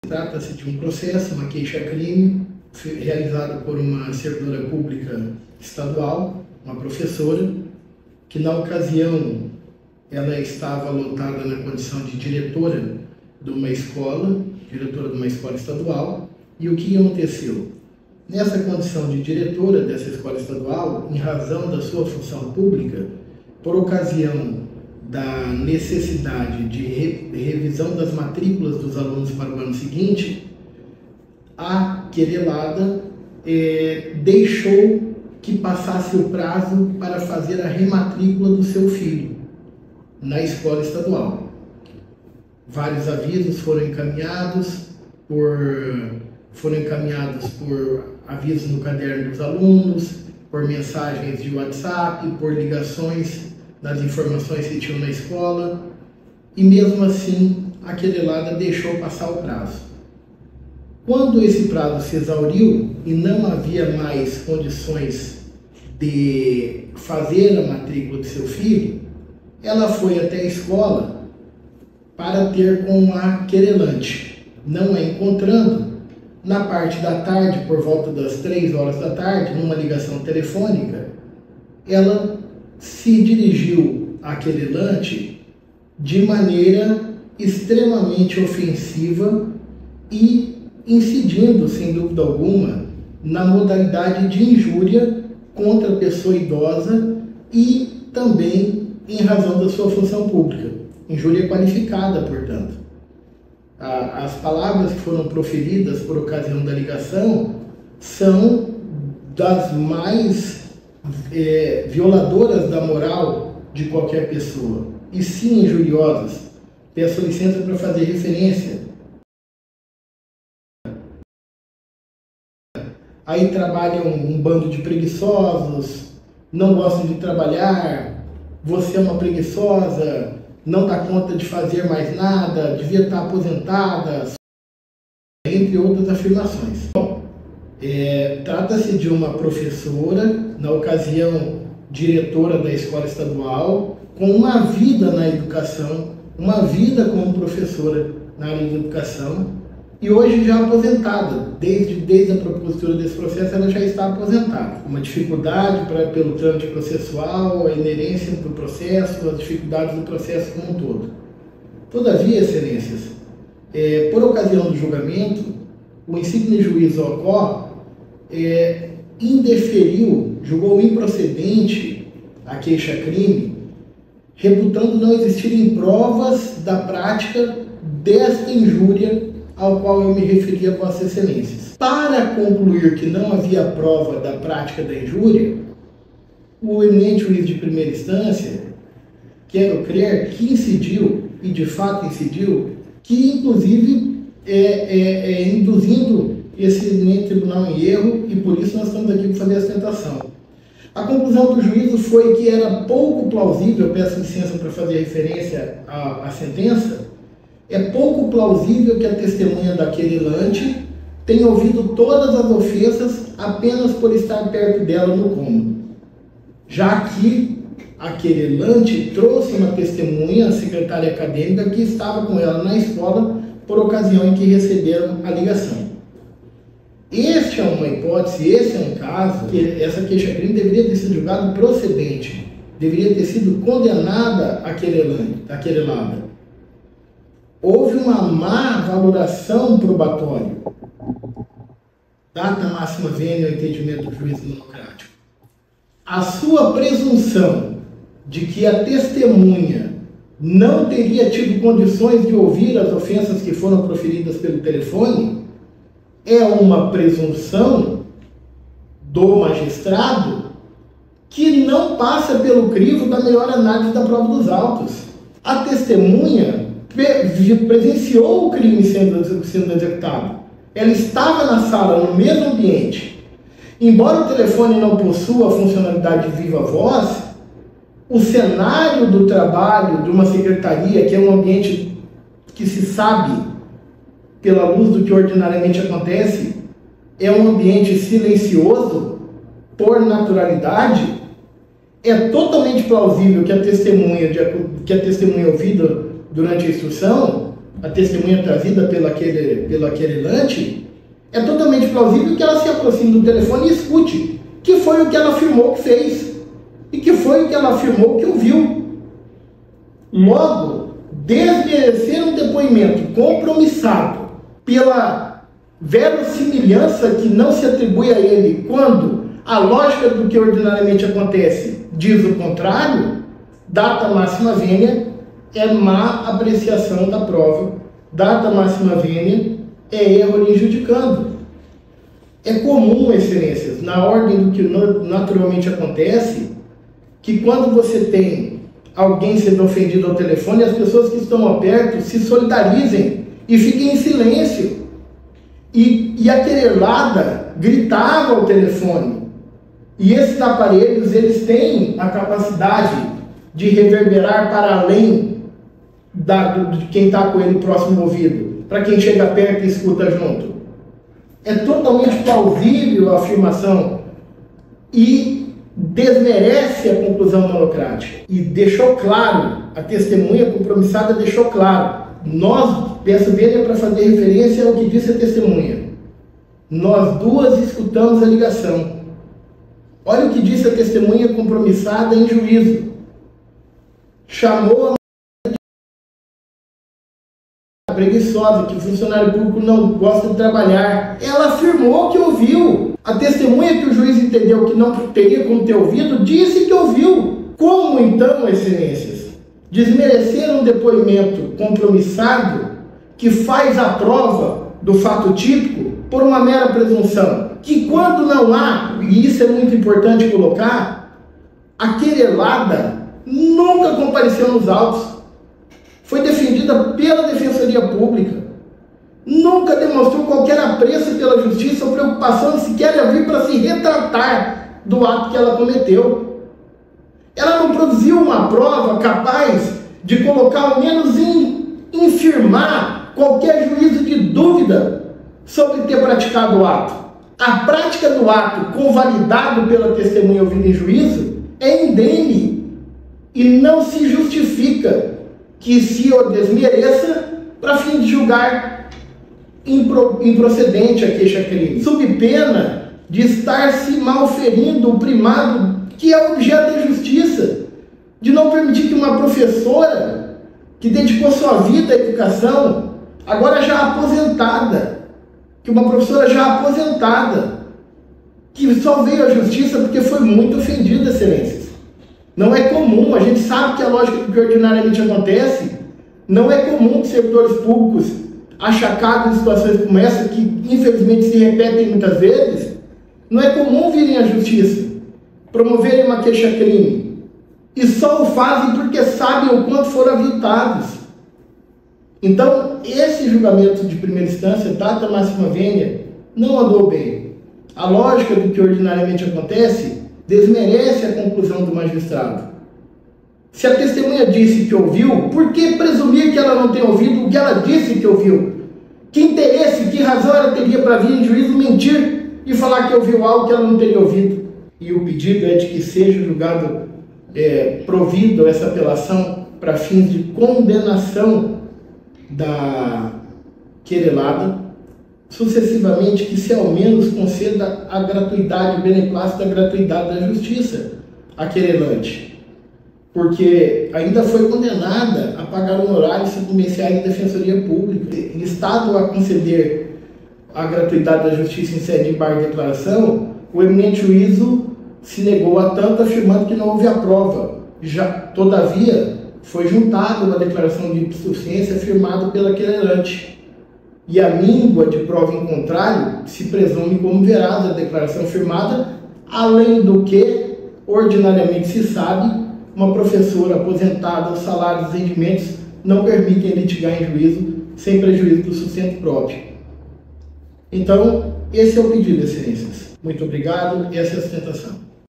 Trata-se de um processo, uma queixa-crime, realizado por uma servidora pública estadual, uma professora, que na ocasião ela estava lotada na condição de diretora de uma escola estadual, e o que aconteceu? Nessa condição de diretora dessa escola estadual, em razão da sua função pública, por ocasião da necessidade de revisão das matrículas dos alunos para o ano seguinte, a querelada deixou que passasse o prazo para fazer a rematrícula do seu filho na escola estadual. Vários avisos foram encaminhados por avisos no caderno dos alunos, por mensagens de WhatsApp, por ligações das informações que tinham na escola, e mesmo assim a querelada deixou passar o prazo. Quando esse prazo se exauriu e não havia mais condições de fazer a matrícula do seu filho, ela foi até a escola para ter com a querelante. Não a encontrando, na parte da tarde, por volta das 3 horas da tarde, numa ligação telefônica, ela se dirigiu à querelante de maneira extremamente ofensiva e incidindo, sem dúvida alguma, na modalidade de injúria contra a pessoa idosa e também em razão da sua função pública. Injúria qualificada, portanto. As palavras que foram proferidas por ocasião da ligação são das mais violadoras da moral de qualquer pessoa, e sim injuriosas. Peço licença para fazer referência. Aí trabalham um bando de preguiçosos, não gostam de trabalhar, você é uma preguiçosa, não dá conta de fazer mais nada, devia estar aposentada, entre outras afirmações. Trata-se de uma professora, na ocasião diretora da escola estadual, com uma vida na educação, uma vida como professora na área de educação, e hoje já aposentada. Desde a propositura desse processo, ela já está aposentada. Uma dificuldade pelo trâmite processual, a inerência do processo, as dificuldades do processo como um todo. Todavia, excelências, por ocasião do julgamento, o insigne juiz Ocó julgou improcedente a queixa-crime, reputando não existirem provas da prática desta injúria ao qual eu me referi a Vossas Excelências. Para concluir que não havia prova da prática da injúria, o eminente juiz de primeira instância, quero crer que incidiu, e de fato incidiu, que inclusive induzindo esse eminente tribunal em erro, e por isso nós estamos aqui para fazer a sustentação. A conclusão do juízo foi que era pouco plausível, peço licença para fazer referência à sentença, é pouco plausível que a testemunha da querelante tenha ouvido todas as ofensas apenas por estar perto dela no cômodo, já que a querelante trouxe uma testemunha, a secretária acadêmica, que estava com ela na escola por ocasião em que receberam a ligação. Este é uma hipótese, esse é um caso que essa queixa-crime deveria ter sido julgado procedente, deveria ter sido condenada a querelada. Houve uma má valoração probatória. Data máxima vênia ao entendimento do juiz monocrático. A sua presunção de que a testemunha não teria tido condições de ouvir as ofensas que foram proferidas pelo telefone é uma presunção do magistrado que não passa pelo crivo da melhor análise da prova dos autos. A testemunha presenciou o crime sendo executado. Ela estava na sala, no mesmo ambiente. Embora o telefone não possua a funcionalidade de viva voz, o cenário do trabalho de uma secretaria, que é um ambiente que se sabe, pela luz do que ordinariamente acontece, é um ambiente silencioso, por naturalidade, é totalmente plausível que a testemunha ouvida durante a instrução a testemunha trazida pelo querelante, é totalmente plausível que ela se aproxime do telefone e escute que foi o que ela afirmou que fez e que foi o que ela afirmou que ouviu. Logo, desmerecer um depoimento compromissado pela verossimilhança que não se atribui a ele quando a lógica do que ordinariamente acontece diz o contrário, data máxima vênia é má apreciação da prova, data máxima vênia é erro injudicando. É comum, excelências, na ordem do que naturalmente acontece, que quando você tem alguém sendo ofendido ao telefone, as pessoas que estão perto se solidarizem e fiquem em silêncio. E a querelada gritava ao telefone. E esses aparelhos, eles têm a capacidade de reverberar para além de quem está com ele próximo ao ouvido, para quem chega perto e escuta junto. É totalmente plausível a afirmação e desmerece a conclusão monocrática. E deixou claro, a testemunha compromissada deixou claro, peço vênia para fazer referência ao que disse a testemunha. Nós duas escutamos a ligação. Olha o que disse a testemunha compromissada em juízo. Chamou a preguiçosa, que o funcionário público não gosta de trabalhar. Ela afirmou que ouviu. A testemunha que o juiz entendeu que não teria como ter ouvido, disse que ouviu. Como então, excelências, desmerecer um depoimento compromissado que faz a prova do fato típico por uma mera presunção? Que quando não há, e isso é muito importante colocar, a querelada nunca compareceu nos autos. Foi defendida pela Defensoria Pública. Nunca demonstrou qualquer apreço pela justiça ou preocupação sequer de vir para se retratar do ato que ela cometeu. Ela não produziu uma prova capaz de colocar, ao menos infirmar qualquer juízo de dúvida sobre ter praticado o ato. A prática do ato convalidado pela testemunha ouvida em juízo é indene e não se justifica que se o desmereça para fim de julgar improcedente a queixa-crime, sob pena de estar se malferindo o primado que é objeto da justiça, de não permitir que uma professora que dedicou sua vida à educação, agora já aposentada, que uma professora já aposentada, que só veio à justiça porque foi muito ofendida, excelências. Não é comum, a gente sabe que a lógica do que ordinariamente acontece, não é comum que servidores públicos achacados em situações como essa, que infelizmente se repetem muitas vezes, não é comum virem à justiça, promoverem uma queixa-crime, e só o fazem porque sabem o quanto foram aviltados. Então, esse julgamento de primeira instância, data máxima vênia, não andou bem. A lógica do que ordinariamente acontece desmerece a conclusão do magistrado. Se a testemunha disse que ouviu, por que presumir que ela não tem ouvido o que ela disse que ouviu? Que interesse, que razão ela teria para vir em juízo mentir e falar que ouviu algo que ela não teria ouvido? E o pedido é de que seja julgado, provido essa apelação para fins de condenação da querelada, sucessivamente que se ao menos conceda a gratuidade, o beneplácito da gratuidade da justiça à querelante, porque ainda foi condenada a pagar honorários suplementais da Defensoria Pública. Instado a conceder a gratuidade da justiça em sede de embargo de declaração, o eminente juízo se negou a tanto, afirmando que não houve a prova. Todavia, foi juntada uma declaração de insuficiência firmada pela querelante. E a míngua de prova em contrário se presume como veraz a declaração firmada, além do que, ordinariamente se sabe, uma professora aposentada, os salários e rendimentos não permitem litigar em juízo sem prejuízo do sustento próprio. Então, esse é o pedido, excelências. Muito obrigado, essa é a sustentação.